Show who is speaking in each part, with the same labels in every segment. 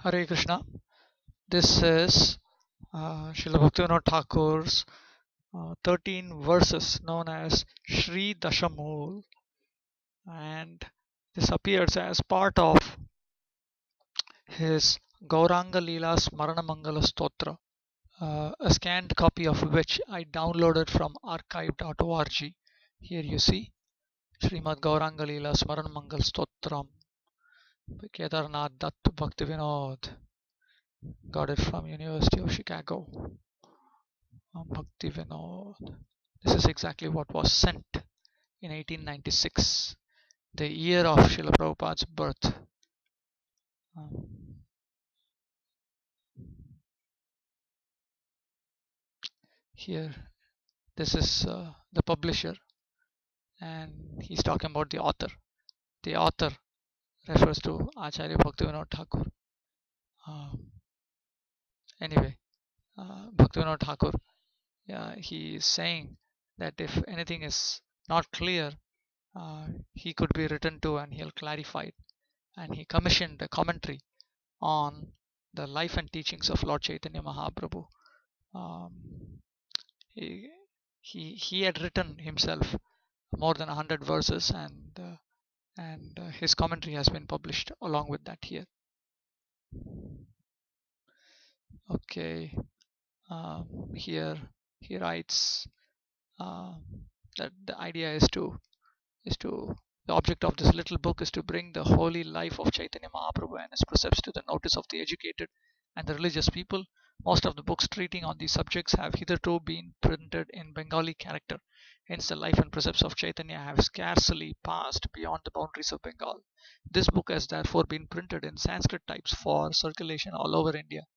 Speaker 1: Hare Krishna. This is Srila Bhaktivinoda Thakur's 13 verses known as Sri Dashamul, and this appears as part of his Gauranga Leela Smarana Mangala Stotra, a scanned copy of which I downloaded from archive.org. Here you see Srimad Gauranga Leela Smarana Mangal Stotram by Kedarnath Dutt Bhaktivinod. Got it from University of Chicago. Bhakti Vinod. This is exactly what was sent in 1896, the year of Srila Prabhupada's birth. Here, this is the publisher, and he's talking about the author. The author refers to Acharya Bhaktivinoda Thakur. Anyway, Bhaktivinoda Thakur, he is saying that if anything is not clear, he could be written to and he'll clarify it. And he commissioned a commentary on the life and teachings of Lord Chaitanya Mahaprabhu. He had written himself more than 100 verses, and his commentary has been published along with that here. Okay, here he writes that the idea is to the object of this little book is to bring the holy life of Chaitanya Mahaprabhu and his precepts to the notice of the educated and the religious people. Most of the books treating on these subjects have hitherto been printed in Bengali character. Hence, the life and precepts of Chaitanya have scarcely passed beyond the boundaries of Bengal. This book has therefore been printed in Sanskrit types for circulation all over India.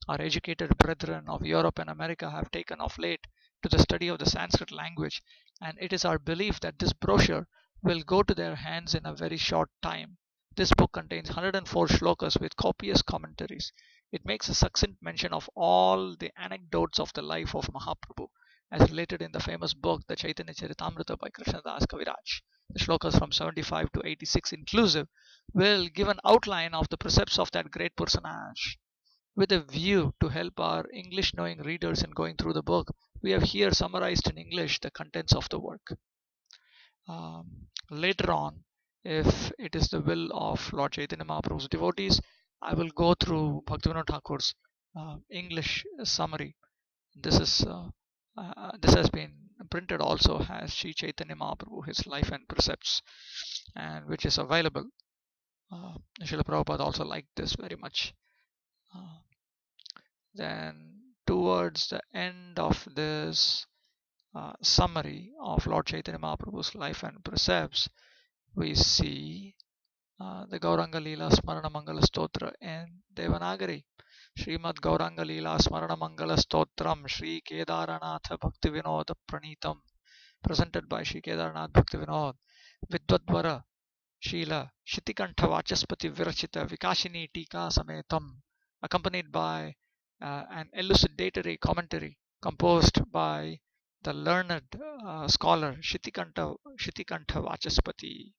Speaker 1: Our educated brethren of Europe and America have taken of late to the study of the Sanskrit language, and it is our belief that this brochure will go to their hands in a very short time. This book contains 104 shlokas with copious commentaries. It makes a succinct mention of all the anecdotes of the life of Mahaprabhu, as related in the famous book, the Chaitanya Charitamrita by Krishnadas Kaviraj. The shlokas from 75 to 86 inclusive will give an outline of the precepts of that great personage. With a view to help our English knowing readers in going through the book, we have here summarized in English the contents of the work. Later on, if it is the will of Lord Chaitanya Mahaprabhu's devotees, I will go through Bhaktivinoda Thakur's English summary. This has been printed also as Sri Chaitanya Mahaprabhu, his life and precepts, and which is available. Srila Prabhupada also liked this very much. Then towards the end of this summary of Lord Chaitanya Mahaprabhu's life and precepts, we see the Gauranga Leela Smarana Mangala Stotra in Devanagari. Srimad Gauranga Leela Smarana Mangala Stotram Sri Kedaranatha Bhaktivinoda Pranitam, presented by Sri Kedaranath Bhaktivinod, Vidwadvara Sheila Shitikantha Vachaspati Virachita Vikashini Tika Sametam, accompanied by an elucidatory commentary composed by the learned scholar Shitikantha Vachaspati.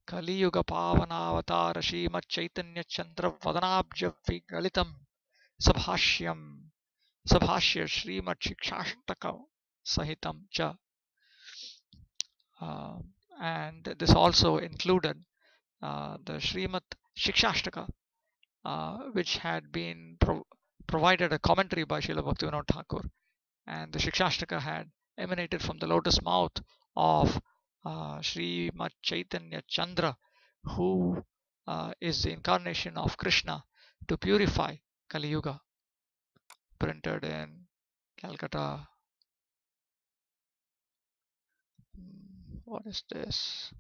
Speaker 1: Kali Yuga Pavanavatar Srimad Chaitanya Chandra Vadanabja Vigalitam Sabhashyam Sabhashya Srimad Shikshashtaka Sahitam Cha. And this also included the Srimad Shikshashtaka, which had been provided a commentary by Srila Bhaktivinoda Thakur, and the Shikshashtaka had emanated from the lotus mouth of Srimad Chaitanya Chandra, who is the incarnation of Krishna to purify Kali Yuga, printed in Calcutta. What is this?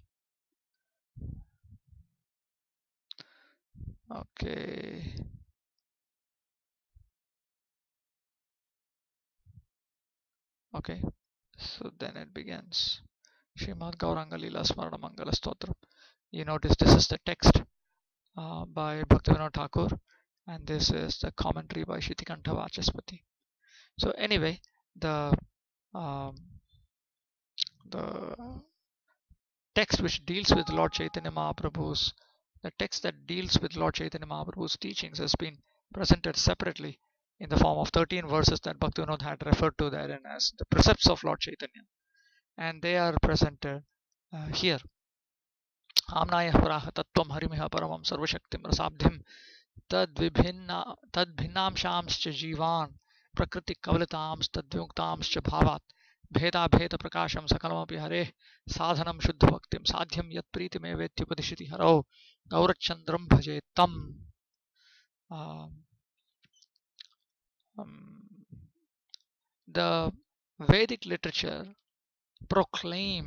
Speaker 1: Okay. Okay, so then it begins. Srimad Gauranga Leela Smarana Mangala Stotra. You notice this is the text by Bhaktivinoda Thakur, and this is the commentary by Shitikantha Vachaspati. So anyway, the text which deals with Lord Chaitanya Mahaprabhu's the text that deals with Lord Chaitanya Mahaprabhu's teachings has been presented separately in the form of 13 verses that Bhaktivinoda had referred to therein as the precepts of Lord Chaitanya, and they are presented here. आम्नायः पराः तत्त्वं हरिमिह परमं सर्वशक्तिं रसाब्धिं तद्भिन्नांशांश्च जीवान् प्रकृतिकवलितांस्तद्विमुक्तांश्च भावात् भेदाभेदप्रकाशं सकलमपि हरेः साधनं शुद्धभक्तिं साध्यं यत्प्रीतिमेवेत्युपदिशति हरौ गौरचन्द्रं भजे तम्. The Vedic literature proclaim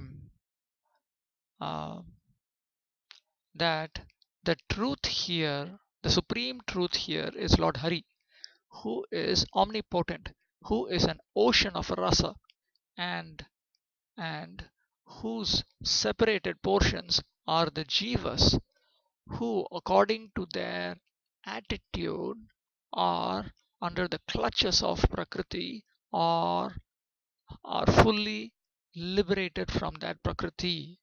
Speaker 1: that the truth here, the supreme truth here is Lord Hari, who is omnipotent, who is an ocean of rasa, and whose separated portions are the jivas, who according to their attitude are under the clutches of prakriti, or are fully liberated from that prakriti.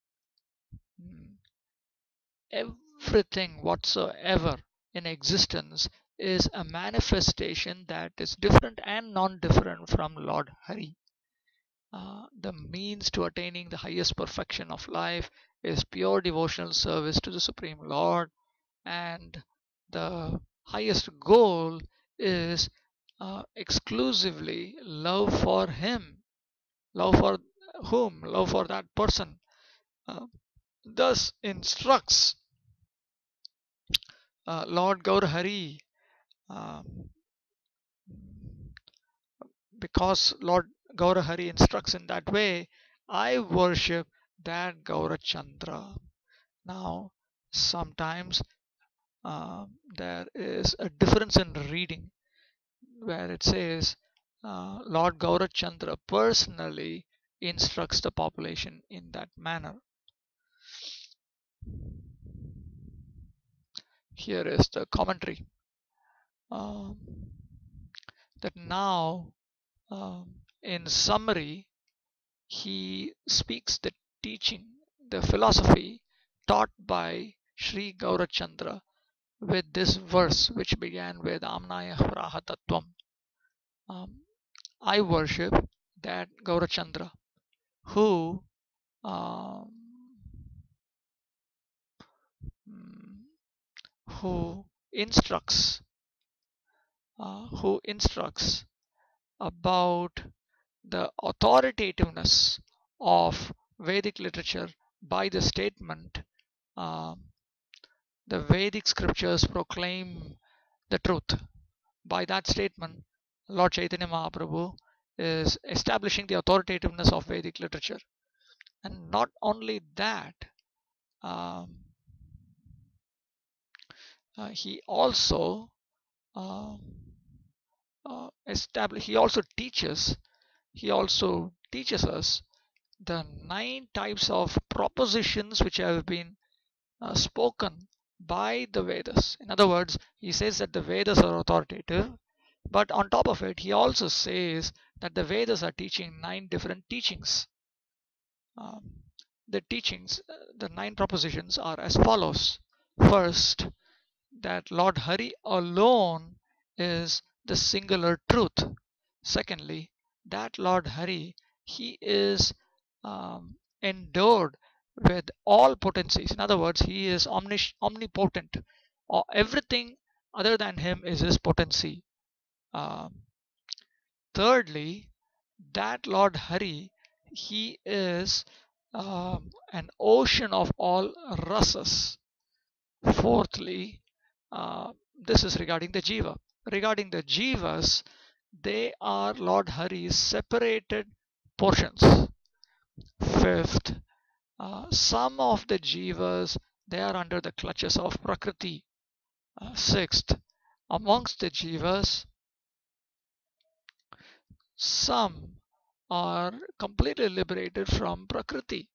Speaker 1: Everything whatsoever in existence is a manifestation that is different and non-different from Lord Hari. The means to attaining the highest perfection of life is pure devotional service to the Supreme Lord, and the highest goal is exclusively love for Him. Love for whom? Love for that person. Thus instructs Lord Gaurahari, because Lord Gaurahari instructs in that way, I worship that Gaurachandra. Now, sometimes there is a difference in reading where it says Lord Gaurachandra personally instructs the population in that manner. Here is the commentary. That now, in summary, he speaks the teaching, the philosophy taught by Sri Gaurachandra with this verse which began with Amnaya Hraha Tattvam. I worship that Gaurachandra who instructs about the authoritativeness of Vedic literature by the statement, the Vedic scriptures proclaim the truth. By that statement, Lord Chaitanya Mahaprabhu is establishing the authoritativeness of Vedic literature. And not only that, he also teaches us the 9 types of propositions which have been spoken by the Vedas. In other words, he says that the Vedas are authoritative, but on top of it, he also says that the Vedas are teaching 9 different teachings. The teachings, the 9 propositions are as follows. First, that Lord Hari alone is the singular truth. Secondly, that Lord Hari, he is endowed with all potencies. In other words, he is omnipotent. Everything other than him is his potency. Thirdly, that Lord Hari, he is an ocean of all rasas. Fourthly, this is regarding the jiva. Regarding the jivas, they are Lord Hari's separated portions. Fifth, some of the jivas, they are under the clutches of prakriti. Sixth, amongst the jivas, some are completely liberated from prakriti.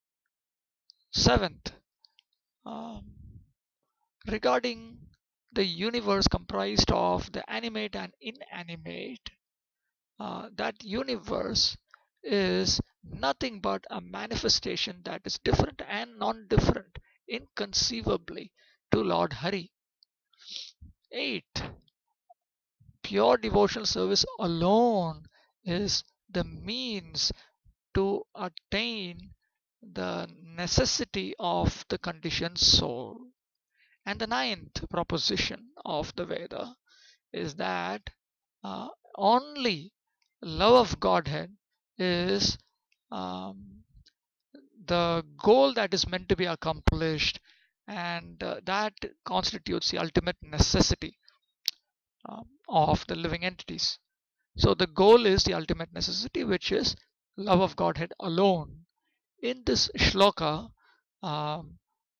Speaker 1: Seventh, regarding the universe comprised of the animate and inanimate, that universe is nothing but a manifestation that is different and non-different inconceivably. to Lord Hari. 8. Pure devotional service alone is the means to attain the necessity of the conditioned soul. And the ninth proposition of the Veda is that uh, only love of Godhead is um, the goal that is meant to be accomplished, and that constitutes the ultimate necessity of the living entities. So the goal is the ultimate necessity, which is love of Godhead alone. In this shloka, um,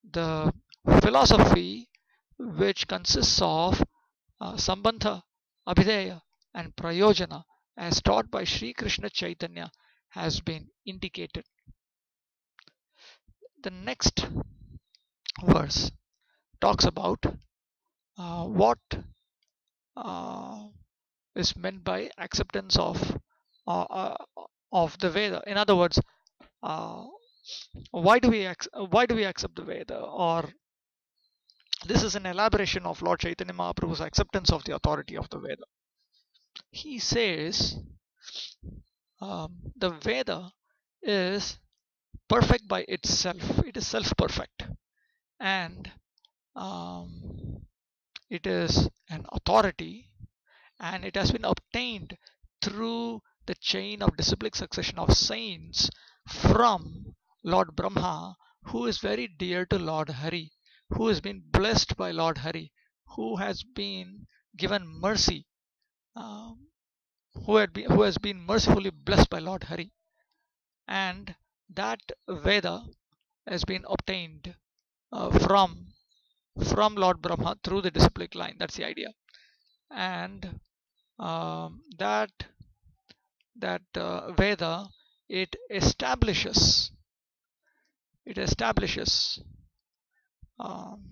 Speaker 1: the philosophy, which consists of Sambandha, Abhideya, and Prayojana, as taught by Sri Krishna Chaitanya, has been indicated. The next verse talks about what uh, is meant by acceptance uh, uh, of the Veda. In other words, uh, why do we accept the Veda? Or this is an elaboration of Lord Chaitanya Mahaprabhu's acceptance of the authority of the Veda. He says the Veda is perfect by itself. It is self-perfect, and um, it is an authority, and it has been obtained through the chain of disciplic succession of saints from Lord Brahma, who is very dear to Lord Hari, who has been blessed by Lord Hari, who has been given mercy, um, who has been mercifully blessed by Lord Hari, and that Veda has been obtained from Lord Brahma through the disciplic line. That's the idea, and that Veda, it establishes um,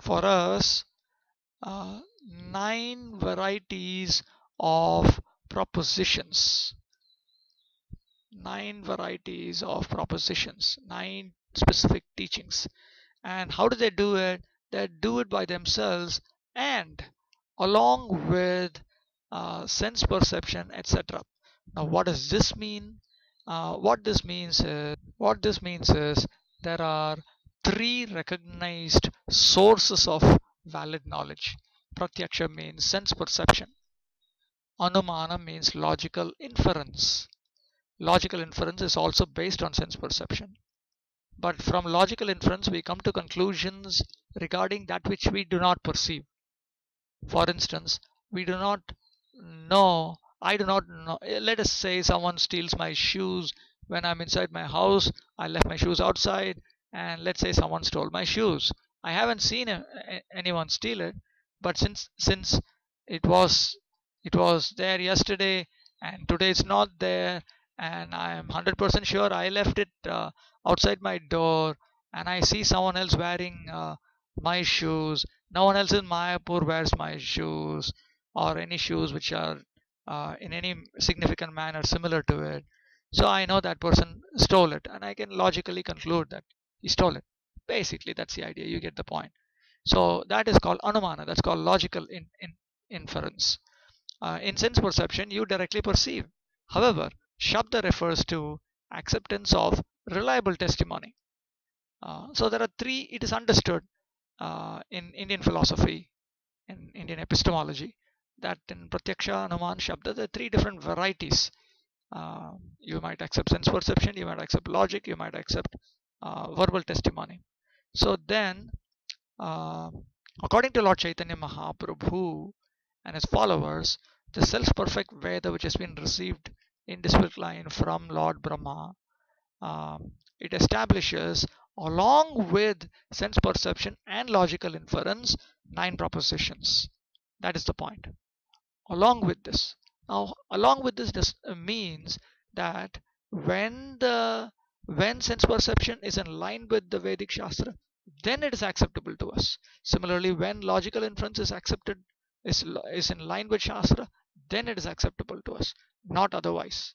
Speaker 1: for us uh, 9 varieties of propositions, 9 specific teachings. And how do they do it? They do it by themselves and along with sense perception, etc. Now, what does this mean? What this means is there are 3 recognized sources of valid knowledge. Pratyaksha means sense perception. Anumana means logical inference. Logical inference is also based on sense perception. But from logical inference, we come to conclusions regarding that which we do not perceive. For instance, we do not know, I do not know, let us say someone steals my shoes when I'm inside my house. I left my shoes outside, and let's say someone stole my shoes. I haven't seen anyone steal it, but since it was it was there yesterday and today it's not there, and I am 100% sure I left it outside my door, and I see someone else wearing my shoes. No one else in Mayapur wears my shoes or any shoes which are in any significant manner similar to it. So I know that person stole it, and I can logically conclude that he stole it. Basically, that's the idea. You get the point. So that is called anumana. That's called logical inference. In sense perception, you directly perceive. However, Shabda refers to acceptance of reliable testimony. So there are 3, it is understood in Indian philosophy, in Indian epistemology, that in Pratyaksha, Anuman, Shabda, there are 3 different varieties. You might accept sense perception, you might accept logic, you might accept verbal testimony. So then, uh, according to Lord Chaitanya Mahaprabhu and his followers, the self-perfect Veda which has been received in disciplic line from Lord Brahma, it establishes, along with sense perception and logical inference, 9 propositions. That is the point. Along with this, this means that when sense perception is in line with the Vedic Shastra, then it is acceptable to us. Similarly, when logical inference is accepted, is in line with Shastra, then it is acceptable to us, not otherwise.